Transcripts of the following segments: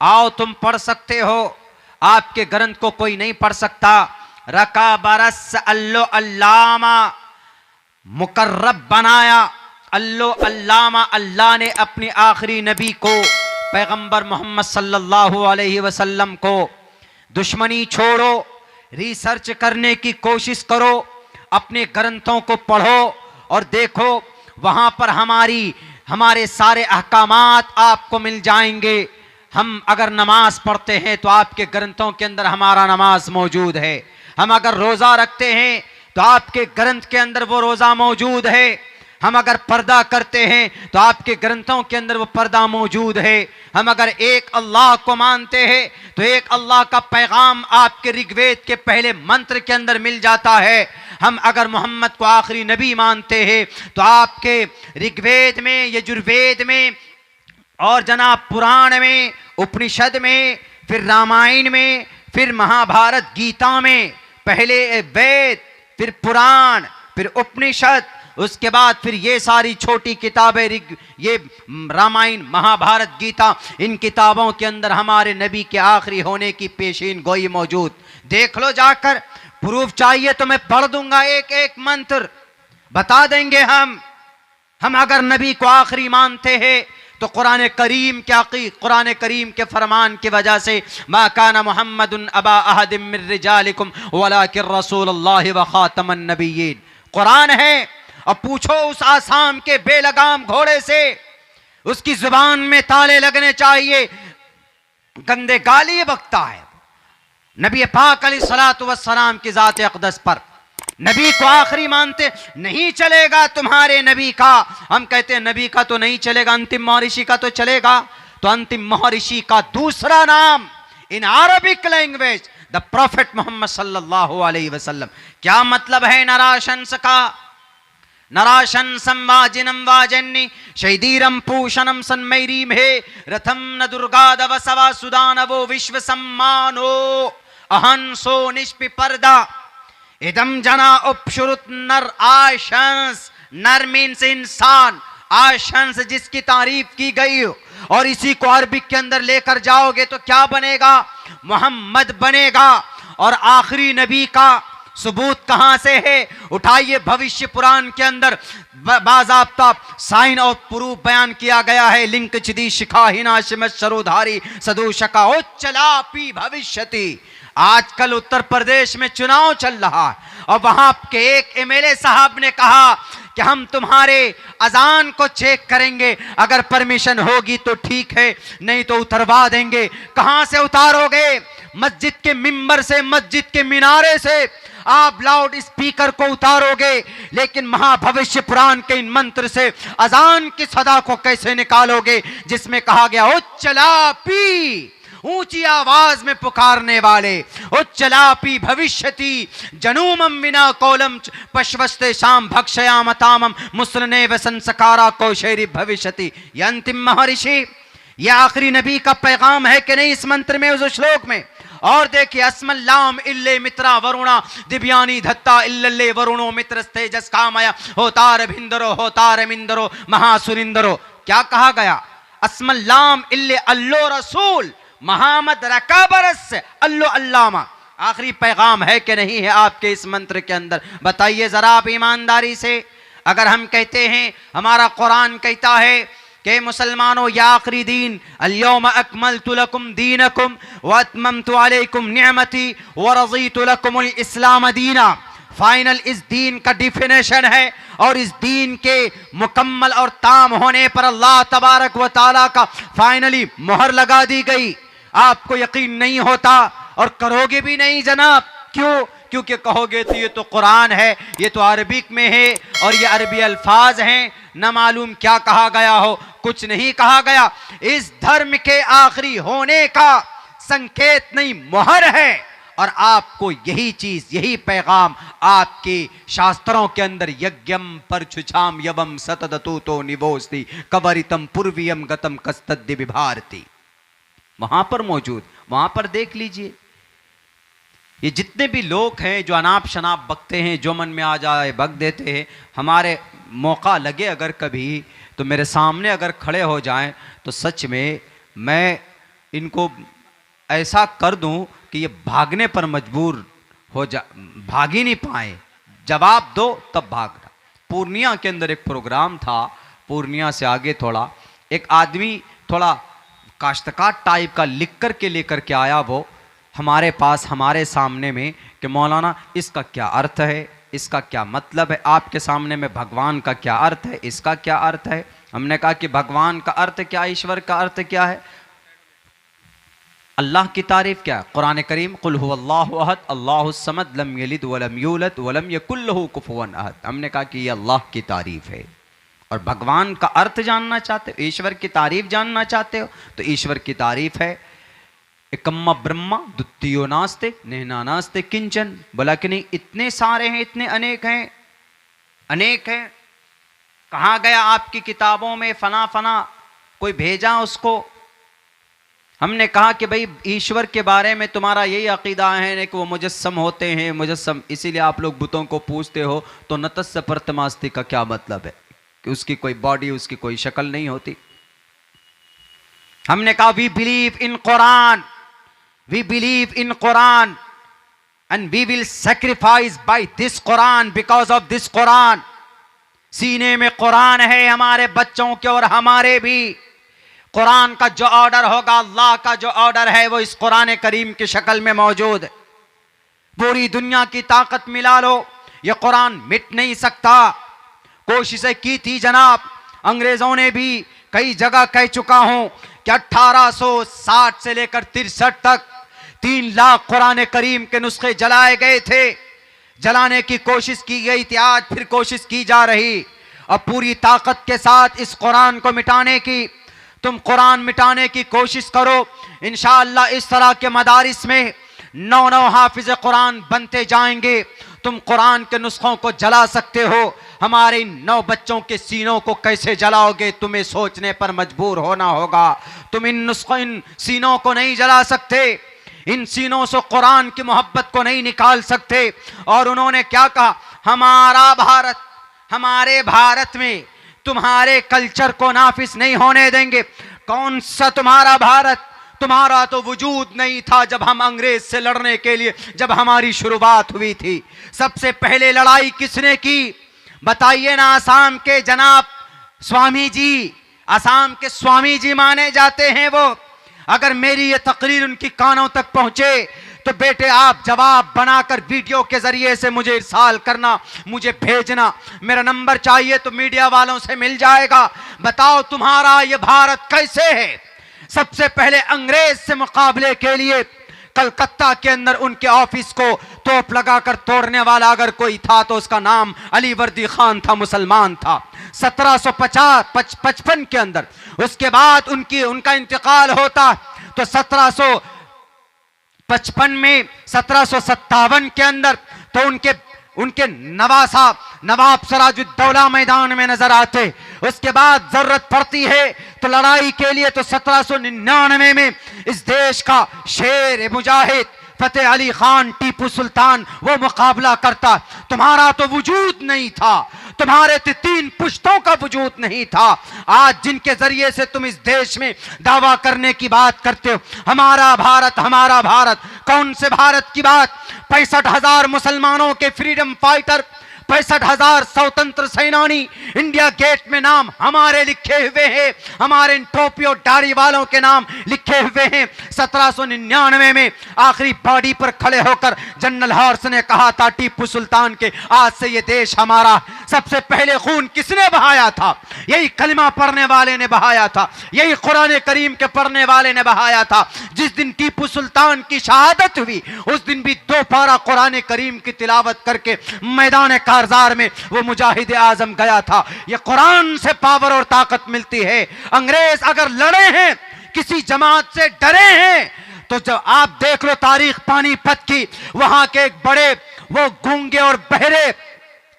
आओ तुम पढ़ सकते हो, आपके ग्रंथ को कोई नहीं पढ़ सकता। रका बरस अल्लो अल्लामा मुकर्रब बनाया। अल्लो अल्लामा, अल्लाह ने अपने आखिरी नबी को पैगंबर मोहम्मद सल्लल्लाहु अलैहि वसल्लम को। दुश्मनी छोड़ो, रिसर्च करने की कोशिश करो, अपने ग्रंथों को पढ़ो और देखो, वहां पर हमारे सारे अहकामात आपको मिल जाएंगे। हम अगर नमाज पढ़ते हैं तो आपके ग्रंथों के अंदर हमारा नमाज मौजूद है। हम अगर रोजा रखते हैं तो आपके ग्रंथ के अंदर वो रोजा मौजूद है। हम अगर पर्दा करते हैं तो आपके ग्रंथों के अंदर वो पर्दा मौजूद है। हम अगर एक अल्लाह को मानते हैं तो एक अल्लाह का पैगाम आपके ऋग्वेद के पहले मंत्र के अंदर मिल जाता है। हम अगर मोहम्मद को आखिरी नबी मानते हैं तो आपके ऋग्वेद में, यजुर्वेद में और जनाब पुराण में, उपनिषद में, फिर रामायण में, फिर महाभारत गीता में, पहले वेद, फिर पुराण, फिर उपनिषद, उसके बाद फिर ये सारी छोटी किताबें, ये रामायण, महाभारत, गीता, इन किताबों के अंदर हमारे नबी के आखिरी होने की पेशीन गोई मौजूद। देख लो जाकर, प्रूफ चाहिए तो मैं पढ़ दूंगा, एक एक मंत्र बता देंगे हम अगर नबी को आखिरी मानते हैं तो कुरान करीम के फरमान की वजह से मा काना मुहम्मदुन अबा अहदिम मिन रिजालिकुम वलाकिन रसूलुल्लाहि व खातमन नबिय्यीन, कुरान है। और पूछो उस आसाम के बेलगाम घोड़े से, उसकी जुबान में ताले लगने चाहिए, गंदे गाली बकता है नबी पाक अलैहिस्सलातु वस्सलाम की जात अक़दस पर। नबी को आखिरी मानते, नहीं चलेगा तुम्हारे नबी का। हम कहते हैं नबी का तो नहीं चलेगा, अंतिम महर्षि का तो चलेगा। तो अंतिम महर्षि का दूसरा नाम in Arabic language the prophet Muhammad सल्लल्लाहु अलैहि वसल्लम। क्या मतलब है नराशंस का? नराशन संवाजिनम वाजन्नी शैदीरम पूषणम सन्मैरीम हे रथम न दुर्गादव सवा सुदानवो विश्व सम्मानो अहंसो निष्पि पर्दा इदम जना उपशुरुत नर आशंस। नर मीन्स इंसान, आशंस जिसकी तारीफ की गई हो, और इसी को अरबिक के अंदर लेकर जाओगे तो क्या बनेगा? मोहम्मद बनेगा। और आखिरी नबी का सबूत कहां से है? उठाइए, भविष्य पुराण के अंदर बाज़ाब्ता साइन और प्रूफ बयान किया गया है। लिंक चिदी शिखा हिना शिमत शरोधारी सदूशका उच्चलापी भविष्यति। आजकल उत्तर प्रदेश में चुनाव चल रहा है और वहां के एक एमएलए साहब ने कहा कि हम तुम्हारे अजान को चेक करेंगे, अगर परमिशन होगी तो ठीक है, नहीं तो उतरवा देंगे। कहां से उतारोगे? मस्जिद के मिंबर से, मस्जिद के मीनारे से आप लाउड स्पीकर को उतारोगे, लेकिन महाभविष्य पुराण के इन मंत्र से अजान की सदा को कैसे निकालोगे जिसमें कहा गया उच्चलापी, ऊंची आवाज में पुकारने वाले, उच्चलापी भविष्यति जनूमम विना कोलम पश्वस्ते शाम भक्षयामतामम मुस्लने व संस्कारा कौशेरी भविष्यति। ये अंतिम महर्षि, ये आखिरी नबी का पैगाम है कि नहीं इस मंत्र में, उस श्लोक में? और देखिए, अस्मल्लाम इल्ले मित्रा वरुणा दिव्यानी धत्ता इल्ले वरुणो मित्रस्ते जस कामया होतार भिंदरो होतार मिंदरो महासुरिंदरो। क्या कहा गया? अस्मल्लाम इल्ले अल्लो रसूल मोहम्मद रकाबरस अल्लो अल्लामा। आखिरी पैगाम है कि नहीं है आपके इस मंत्र के अंदर? बताइए जरा आप ईमानदारी से। अगर हम कहते हैं, हमारा कुरान कहता है कि मुसलमानों, या आखिरी दीन अल-यौम अकमलतु लकुम दीनकुम व अतममतु अलैकुम निअमती व रज़ीतु लकुमुल इस्लाम दीना। फाइनल इस दीन का डिफिनेशन है, और इस दीन के मुकम्मल और ताम होने पर अल्लाह तबारक व तआला का फाइनली मोहर लगा दी गई। आपको यकीन नहीं होता और करोगे भी नहीं जनाब। क्यों? क्योंकि कहोगे तो ये तो कुरान है, ये तो अरबिक में है और ये अरबी अल्फाज हैं, न मालूम क्या कहा गया हो। कुछ नहीं कहा गया। इस धर्म के आखिरी होने का संकेत नहीं, मोहर है। और आपको यही चीज, यही पैगाम आपके शास्त्रों के अंदर यज्ञम परछुछाम यवम सतदतु तो निवोस्ति कवरितम पूर्वियम गतम कस्तद्दि विभारती, वहां पर मौजूद। वहां पर देख लीजिए, ये जितने भी लोग हैं जो अनाप शनाप बकते हैं, जो मन में आ जाए बक देते हैं, हमारे मौका लगे अगर कभी तो मेरे सामने अगर खड़े हो जाएं तो सच में मैं इनको ऐसा कर दूं कि ये भागने पर मजबूर भाग ही नहीं पाए, जवाब दो तब भागना। पूर्णिया के अंदर एक प्रोग्राम था, पूर्णिया से आगे थोड़ा, एक आदमी थोड़ा काश्तकार टाइप का लिख कर के लेकर के आया वो हमारे पास, हमारे सामने में, कि मौलाना इसका क्या अर्थ है, इसका क्या मतलब है, आपके सामने में भगवान का क्या अर्थ है, इसका क्या अर्थ है। हमने कहा कि भगवान का अर्थ क्या, ईश्वर का अर्थ क्या है, अल्लाह की तारीफ क्या है, कुरान करीम कुल हुवल्लाहु अहद अल्लाहुस समद लम यलिद वलम यूलद वलम यकुल लहू कुफुवन अहद। हमने कहा कि ये अल्लाह की तारीफ है। और भगवान का अर्थ जानना चाहते हो, ईश्वर की तारीफ जानना चाहते हो, तो ईश्वर की तारीफ है एकम्मा ब्रह्मा द्वितीयो नास्ते नेहना नास्ते किंचन। बोला कि नहीं, इतने सारे हैं, इतने अनेक हैं, अनेक हैं। कहाँ गया आपकी किताबों में फना फना, कोई भेजा उसको। हमने कहा कि भाई ईश्वर के बारे में तुम्हारा यही अकीदा है कि वो मुजस्सम होते हैं, मुजस्सम, इसीलिए आप लोग बुतों को पूछते हो, तो नतस्स परतमास्ति का क्या मतलब है कि उसकी कोई बॉडी, उसकी कोई शक्ल नहीं होती। हमने कहा we believe in Quran, we believe in Quran and we will sacrifice by this Quran, because of this Quran. सीने में कुरान है हमारे बच्चों के और हमारे भी। कुरान का जो ऑर्डर होगा, अल्लाह का जो ऑर्डर है, वो इस कुरान करीम की शक्ल में मौजूद है। पूरी दुनिया की ताकत मिला लो, ये कुरान मिट नहीं सकता। कोशिशें की थी जनाब, अंग्रेजों ने भी कई जगह कह चुका हूं कि 1860 से लेकर 63 तक 3 लाख कुरान करीम के नुस्खे जलाए गए थे, जलाने की कोशिश की गई थी, आज फिर कोशिश की जा रही। अब पूरी ताकत के साथ इस कुरान को मिटाने की, तुम कुरान मिटाने की कोशिश करो। इंशाअल्लाह इस तरह के मदारिस में 9 हाफिज कुरान बनते जाएंगे। तुम कुरान के नुस्खों को जला सकते हो, हमारे इन 9 बच्चों के सीनों को कैसे जलाओगे, तुम्हें सोचने पर मजबूर होना होगा। तुम इन सीनों को नहीं जला सकते, इन सीनों से कुरान की मोहब्बत को नहीं निकाल सकते। और उन्होंने क्या कहा, हमारा भारत, हमारे भारत में तुम्हारे कल्चर को नाफिस नहीं होने देंगे। कौन सा तुम्हारा भारत, तुम्हारा तो वजूद नहीं था जब हम अंग्रेज से लड़ने के लिए, जब हमारी शुरुआत हुई थी। सबसे पहले लड़ाई किसने की बताइए ना, आसाम के जनाब स्वामी जी, आसाम के स्वामी जी माने जाते हैं वो। अगर मेरी ये तकरीर उनकी कानों तक पहुंचे तो बेटे आप जवाब बनाकर वीडियो के जरिए से मुझे इरसाल करना, मुझे भेजना। मेरा नंबर चाहिए तो मीडिया वालों से मिल जाएगा। बताओ तुम्हारा ये भारत कैसे है। सबसे पहले अंग्रेज से मुकाबले के लिए कलकत्ता के अंदर उनके ऑफिस को तोप लगाकर तोड़ने वाला अगर कोई था तो उसका नाम अली वर्दी खान था, मुसलमान था। 1755 के अंदर, उसके बाद उनका इंतकाल होता तो 1755 में 1757 के अंदर तो उनके नवाब सिराजुद्दौला मैदान में नजर आते। उसके बाद जरूरत पड़ती है तो लड़ाई के लिए तो 1799 में इस देश का शेर मुजाहिद फतेह अली खान टीपू सुल्तान वो मुकाबला करता। तुम्हारा तो वजूद नहीं था, तुम्हारे 3 पुश्तों का वजूद नहीं था। आज जिनके जरिए से तुम इस देश में दावा करने की बात करते हो, हमारा भारत, हमारा भारत, कौन से भारत की बात। 65,000 मुसलमानों के फ्रीडम फाइटर, 65,000 स्वतंत्र सेनानी, इंडिया गेट में नाम हमारे लिखे हुए हैं, हमारे इन टोपियों दाढ़ी वालों के नाम लिखे हुए हैं। 1799 में आखिरी बॉडी पर खड़े होकर जनरल हॉर्स ने कहा था टीपू सुल्तान के, आज से ये देश हमारा। सबसे पहले खून किसने बहाया था? यही कलिमा पढ़ने वाले ने बहाया था, यही कुरान करीम के पढ़ने वाले ने बहाया था। जिस दिन टीपू सुल्तान की शहादत हुई उस दिन भी 2 पारा कुरान करीम की तिलावत करके मैदान कारजार में वो मुजाहिद आजम गया था। ये कुरान से पावर और ताकत मिलती है। अंग्रेज अगर लड़े हैं, किसी जमात से डरे हैं, तो जब आप देख लो तारीख पानीपत की, वहां के एक बड़े वो गूंगे और बहरे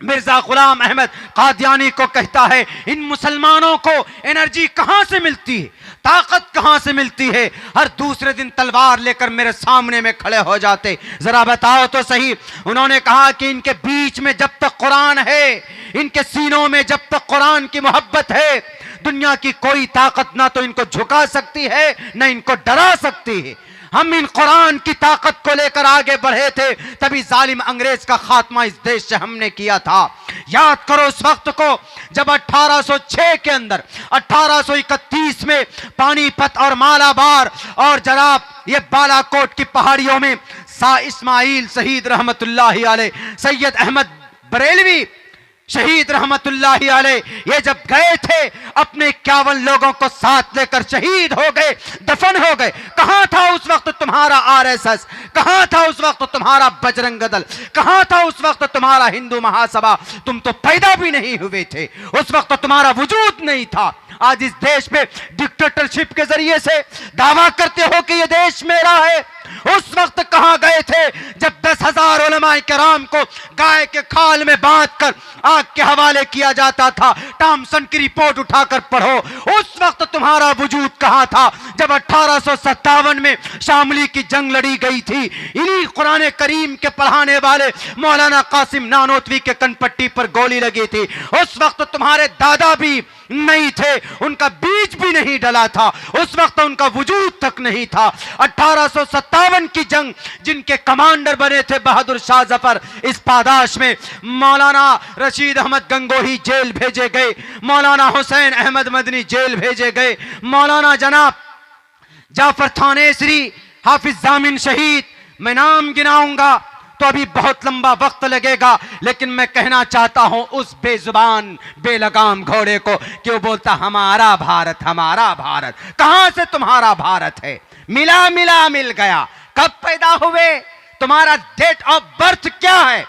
मिर्जा गुलाम अहमद कादियानी को कहता है, इन मुसलमानों को एनर्जी कहां से मिलती है, ताकत कहां से मिलती है, हर दूसरे दिन तलवार लेकर मेरे सामने में खड़े हो जाते, जरा बताओ तो सही। उन्होंने कहा कि इनके बीच में जब तक कुरान है, इनके सीनों में जब तक कुरान की मोहब्बत है, दुनिया की कोई ताकत ना तो इनको झुका सकती है न इनको डरा सकती है। हम इन कुरान की ताकत को लेकर आगे बढ़े थे, तभी जालिम अंग्रेज का खात्मा इस देश से हमने किया था। याद करो उस वक्त को जब 1806 के अंदर 1831 में पानीपत और मालाबार और जनाब ये बालाकोट की पहाड़ियों में सा इस्माइल शहीद रहमतुल्लाहि अलैह, सैयद अहमद बरेलवी शहीद रहमतुल्लाहि अलैह, ये जब गए थे अपने 51 लोगों को साथ लेकर शहीद हो गए, दफन हो गए। कहां था उस वक्त तुम्हारा आरएसएस? कहां था उस वक्त तुम्हारा बजरंग दल? कहां था उस वक्त तुम्हारा हिंदू महासभा? तुम तो पैदा भी नहीं हुए थे, उस वक्त तुम्हारा वजूद नहीं था। आज इस देश में डिक्टेटरशिप के जरिए से दावा करते हो कि यह देश मेरा है। उस वक्त कहां गए थे जब 10,000 उलमाए किराम को गाय के खाल में बांधकर आग के हवाले किया जाता था? टॉमसन की रिपोर्ट उठाकर पढ़ो। उस वक्त तुम्हारा वजूद कहां था जब 1857 में शामली की जंग लड़ी गई थी? इन्हीं कुरान करीम के पढ़ाने वाले मौलाना कासिम नानोतवी के कनपट्टी पर गोली लगी थी। उस वक्त तुम्हारे दादा भी नहीं थे, उनका बीज भी नहीं डला था, उस वक्त उनका वजूद तक नहीं था। 1857 की जंग जिनके कमांडर बने थे बहादुर शाह जफर, इस पादाश में मौलाना रशीद अहमद गंगोही जेल भेजे गए, मौलाना हुसैन अहमद मदनी जेल भेजे गए, मौलाना जनाब जाफर थानेसरी, हाफिज जामिन शहीद। मैं नाम गिनाऊंगा तो अभी बहुत लंबा वक्त लगेगा, लेकिन मैं कहना चाहता हूं उस बेजुबान बेलगाम घोड़े को कि वो बोलता हमारा भारत, हमारा भारत। कहां से तुम्हारा भारत है? मिला मिला मिल गया। कब पैदा हुए? तुम्हारा डेट ऑफ बर्थ क्या है?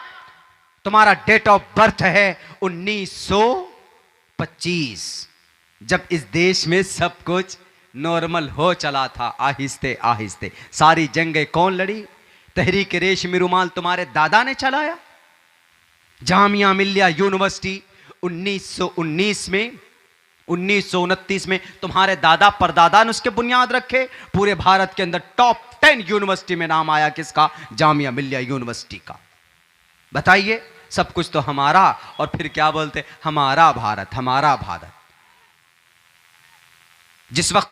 तुम्हारा डेट ऑफ बर्थ है 1925, जब इस देश में सब कुछ नॉर्मल हो चला था। आहिस्ते आहिस्ते सारी जंगें कौन लड़ी? तहरीक रेशमी रुमाल तुम्हारे दादा ने चलाया। जामिया मिल्लिया यूनिवर्सिटी 1919 में 1929 में तुम्हारे दादा परदादा ने उसके बुनियाद रखे। पूरे भारत के अंदर टॉप 10 यूनिवर्सिटी में नाम आया किसका? जामिया मिल्लिया यूनिवर्सिटी का। बताइए, सब कुछ तो हमारा, और फिर क्या बोलते? हमारा भारत, हमारा भारत। जिस वक्त